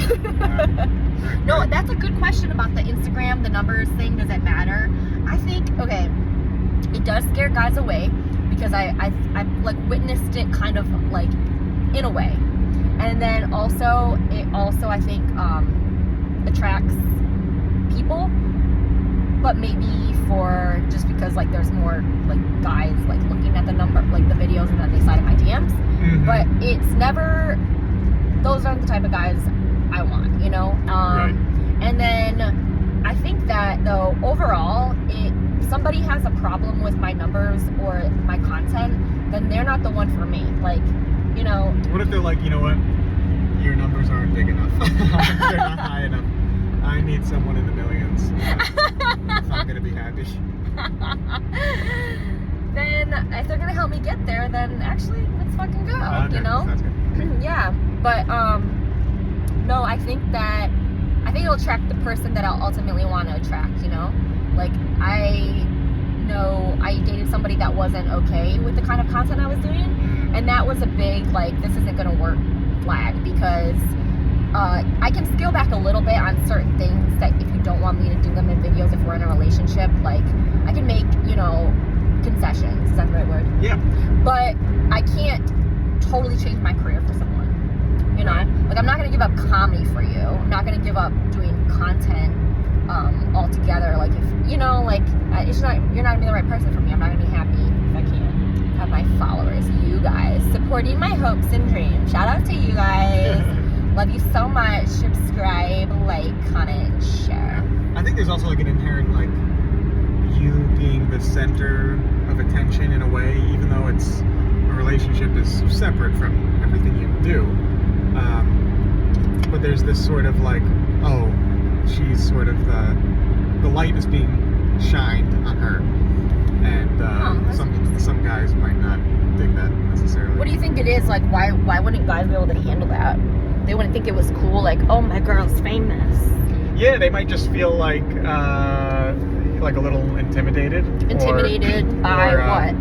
no, that's a good question about the Instagram, the numbers thing. Does it matter? I think it does scare guys away because I've like witnessed it kind of like in a way, and then also I think attracts people, but maybe for just because like there's more like guys like looking at the number, like the videos, and then they slide in my DMs. But it's never. Those aren't the type of guys I want, you know? Right. And then I think that, though, overall, if somebody has a problem with my numbers or my content, then they're not the one for me. Like, you know... What if they're like, you know what? Your numbers aren't big enough. They're not high enough. I need someone in the millions. I'm not going to be happy. Then, if they're going to help me get there, then actually, let's fucking go, you know? Sounds good. Yeah, but no, I think it'll attract the person that I'll ultimately want to attract, you know? Like, I know I dated somebody that wasn't okay with the kind of content I was doing, and that was a big, like, this isn't gonna work flag, because I can scale back a little bit on certain things that if you don't want me to do them in videos if we're in a relationship, like, I can make, you know, concessions, is that the right word? Yeah. But I can't totally change my career for someone, you know? Like, I'm not gonna give up comedy for you. I'm not gonna give up doing content altogether. Like, if, you know, like, you're not gonna be the right person for me. I'm not gonna be happy if I can't have my followers, you guys, supporting my hopes and dreams. Shout out to you guys. Love you so much. Subscribe, like, comment, and share. I think there's also, like, an inherent, like, you being the center of attention in a way, even though it's a relationship is separate from everything you do. But there's this sort of like, oh, she's sort of the light is being shined on her, and some guys might not dig that necessarily. What do you think it is? Like, why wouldn't guys be able to handle that? They wouldn't think it was cool. Like, oh, my girl's famous. Yeah, they might just feel like a little intimidated. Intimidated by what?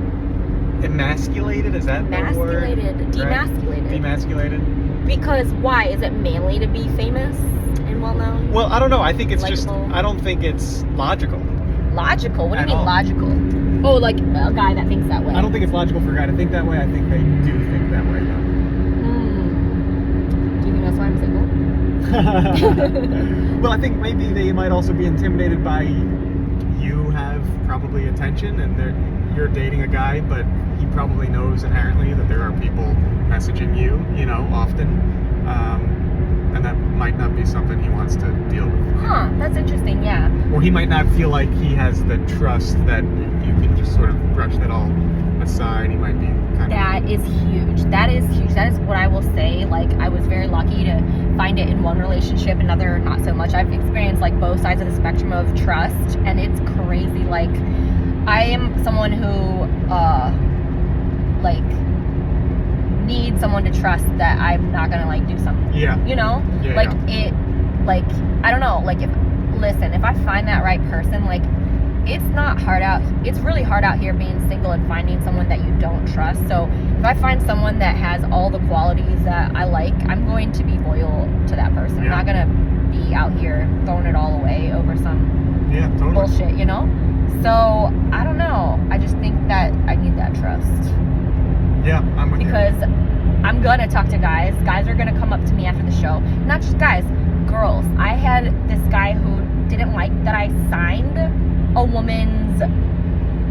Emasculated, is that the word? Demasculated. Right? Demasculated. Because why? Is it manly to be famous and well known? Well, I don't know. I think it's Likeable? just, I don't think it's logical. Logical? What do you At mean all. logical? Oh, like a guy that thinks that way. I don't think it's logical for a guy to think that way. I think they do think that way, though. Do you think that's why I'm single? Well, I think maybe they might also be intimidated by you have probably attention, and you're dating a guy, but he probably knows inherently that there are people messaging you, you know, often, and that might not be something he wants to deal with. Huh, that's interesting, yeah. Or he might not feel like he has the trust that you can just sort of brush that all aside. He might be kind of... That is huge. That is huge. That is what I will say. Like, I was very lucky to find it in one relationship, another not so much. I've experienced like both sides of the spectrum of trust, and it's crazy. Like, I am someone who like need someone to trust that I'm not gonna like do something. Yeah. You know? Yeah, like yeah. it like I don't know, like if I find that right person, like it's really hard out here being single and finding someone that you don't trust. So if I find someone that has all the qualities that I like, I'm going to be loyal to that person. Yeah. I'm not gonna be out here throwing it all away over some totally bullshit, you know? So I don't know. I just think that I need that trust. Yeah, I'm with you. Because I'm gonna talk to guys. Guys are gonna come up to me after the show. Not just guys, girls. I had this guy who didn't like that I signed a woman's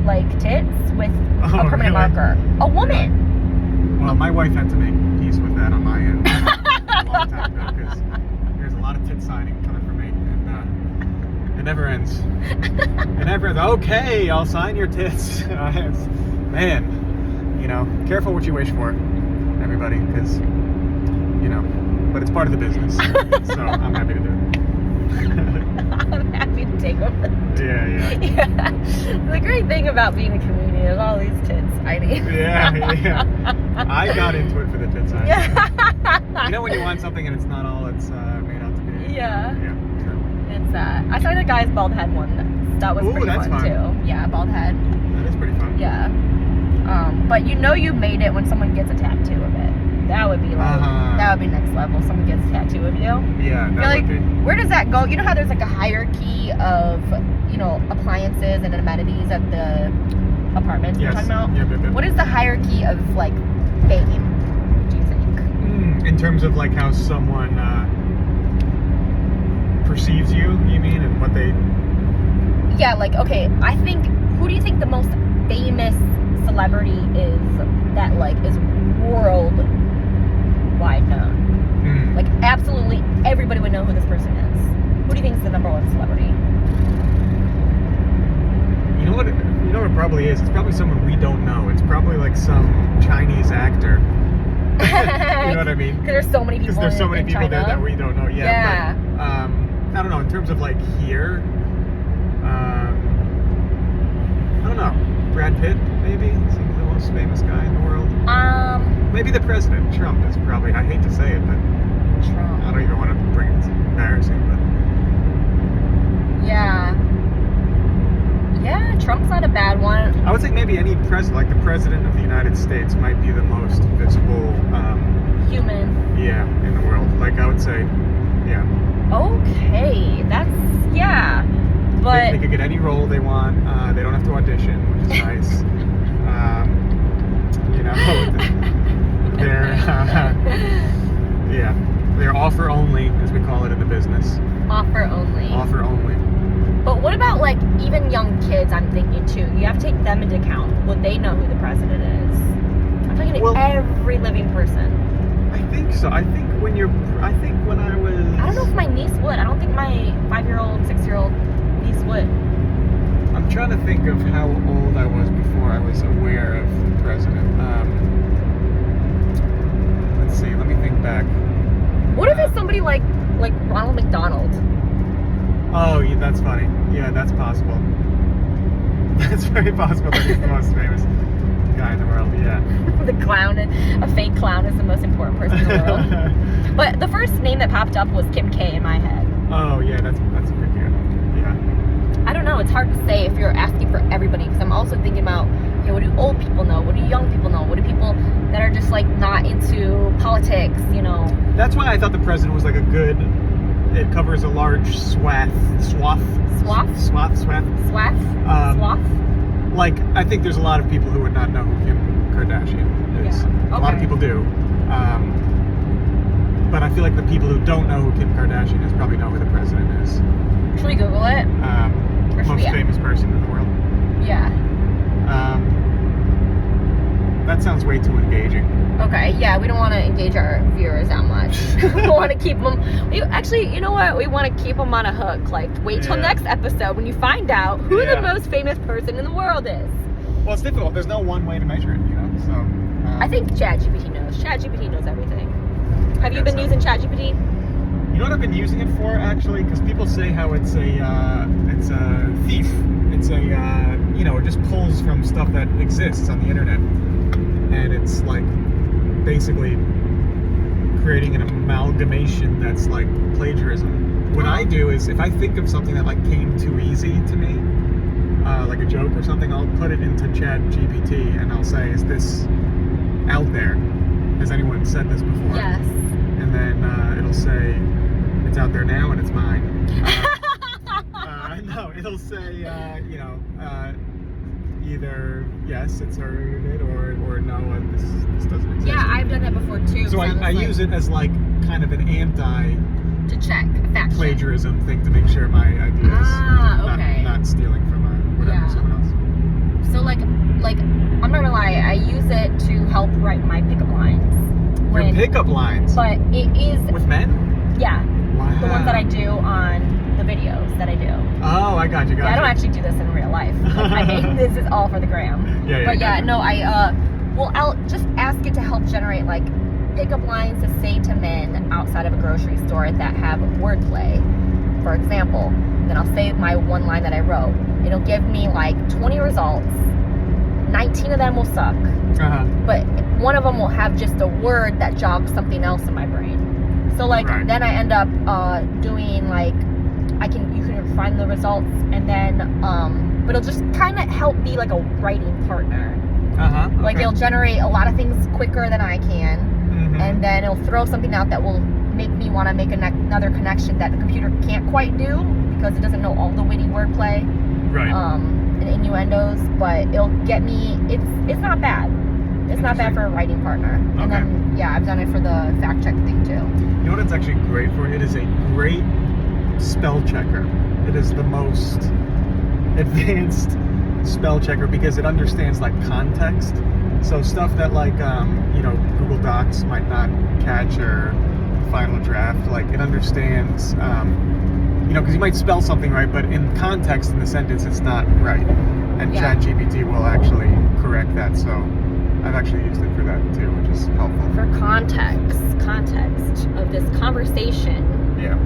like tits with a permanent marker. A woman. Well, my wife had to make peace with that on my end a long time ago because there's a lot of tit signing coming from me, and it never ends. It never ends. Okay, I'll sign your tits. Man, you know, careful what you wish for, everybody, because you know, but it's part of the business. So I'm happy to do it. I'm happy to take over. Yeah. The great thing about being a comedian is all these tits I need. Yeah. I got into it for the tits. Yeah. You know when you want something and it's not all it's made out to be. Yeah. Yeah. True. It's I saw the guy's bald head one. That was pretty fun too. Yeah, bald head. That is pretty fun. Yeah. But you know you made it when someone gets a tattoo of it. That would be like that would be next level. Someone gets a tattoo of you. Yeah, that would be. Where does that go? You know how there's like a hierarchy of, you know, appliances and amenities at the apartments you're talking about? Yeah. What is the hierarchy of like fame, do you think? In terms of like how someone perceives you mean, and what they... Yeah, like, okay, I think, who do you think the most famous celebrity is that like is worldwide known? Like absolutely everybody would know who this person is. Who do you think is the number one celebrity? You know what it probably is? It's probably someone we don't know. It's probably like some Chinese actor. You know what I mean? Because there's so many people. Because there's so many people there that we don't know. Yeah. But, I don't know. In terms of like here, I don't know. Brad Pitt, maybe? Seems the most famous guy in the world. Maybe the president. Trump is probably. I hate to say it, but Trump. I don't even want to bring it. It's embarrassing, but. Yeah, Trump's not a bad one. I would say maybe any president, like the president of the United States, might be the most visible human. Yeah, in the world. Like I would say, yeah. Okay, that's but they could get any role they want. They don't have to audition, which is nice. You know, they're offer only, as we call it in the business. Offer only. Offer only. But what about like even young kids? I'm thinking too. You have to take them into account. Would they know who the president is? I'm talking to every living person. I think so. I think when I was... I don't know if my niece would. I don't think my 5-year-old, 6-year-old niece would. I'm trying to think of how old I was before I was aware of the president. Let's see. Let me think back. What if it's somebody like Ronald McDonald? Oh, yeah, that's funny. Yeah, that's possible. That's very possible that he's the most famous guy in the world, yeah. The clown, a fake clown is the most important person in the world. But the first name that popped up was Kim K in my head. Oh, yeah, that's a good deal. Yeah. I don't know, it's hard to say if you're asking for everybody, because I'm also thinking about, okay, what do old people know? What do young people know? What do people that are just like not into politics, you know? That's why I thought the president was like a good... It covers a large swath. Like, I think there's a lot of people who would not know who Kim Kardashian is. Yeah. Okay. A lot of people do. But I feel like the people who don't know who Kim Kardashian is probably know who the president is. Should we Google it? Most famous person in the world. Yeah. That sounds way too engaging. Okay, yeah, we don't want to engage our viewers that much. We want to keep them... Actually, you know what? We want to keep them on a hook. Like, wait till next episode when you find out who the most famous person in the world is. Well, it's difficult. There's no one way to measure it, you know? So... I think ChatGPT knows. ChatGPT knows everything. Have you been using ChatGPT? You know what I've been using it for, actually? Because people say how it's a thief. It's a, you know, it just pulls from stuff that exists on the internet. And it's like... basically creating an amalgamation that's like plagiarism. What I do is if I think of something that like came too easy to me, like a joke or something, I'll put it into ChatGPT and I'll say, is this out there? Has anyone said this before? Yes. And then it'll say, it's out there now and it's mine. No, it'll say, either yes, it's heard it, or no, this doesn't exist. Yeah, I've done that before too. So I use it as like kind of an to check fact plagiarism thing to make sure my idea is not stealing from someone else. So like I'm not gonna lie, I use it to help write my pickup lines. Your pickup lines? But it is with men? Yeah. Wow. The ones that I do on the videos that I do. Oh, I got you. I don't actually do this in real life. This is all for the gram. Yeah. But no, I'll just ask it to help generate like pickup lines to say to men outside of a grocery store that have wordplay. For example, then I'll say my one line that I wrote. It'll give me like 20 results. 19 of them will suck. But one of them will have just a word that jogs something else in my brain. So then I end up doing like you can find the results, and then but it'll just kind of help be like a writing partner. Okay. Like it'll generate a lot of things quicker than I can, and then it'll throw something out that will make me want to make another connection that the computer can't quite do because it doesn't know all the witty wordplay, and innuendos. But it'll get me. It's not bad. It's not bad for a writing partner. And then I've done it for the fact check thing too. You know what it's actually great for? It is a great spell checker. It is the most advanced spell checker because it understands like context. So stuff that like Google Docs might not catch or final draft, like it understands because you might spell something right, but in context in the sentence it's not right. And ChatGPT will actually correct that. So I've actually used it for that too, which is helpful. For context of this conversation. Yeah.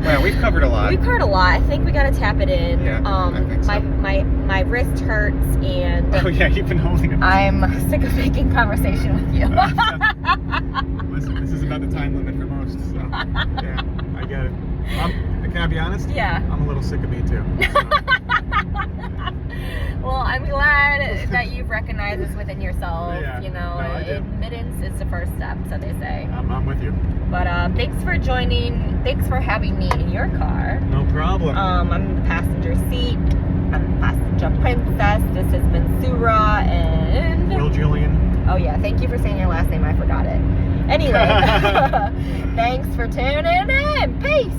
Well, we've covered a lot. I think we gotta tap it in. Yeah, I think so. My wrist hurts, and oh yeah, you've been holding it. I'm sick of making conversation with you. Listen, this is about the time limit for most, so yeah, I get it. Can I be honest? Yeah. I'm a little sick of me too. So. Well, I'm glad that you've recognized this within yourself. Yeah, Admittance is the first step, so they say. I'm with you. But thanks for joining. Thanks for having me in your car. No problem. I'm in the passenger seat. I'm the passenger princess. This has been Surah and Julian. Oh yeah, thank you for saying your last name. I forgot it. Anyway, thanks for tuning in. Peace.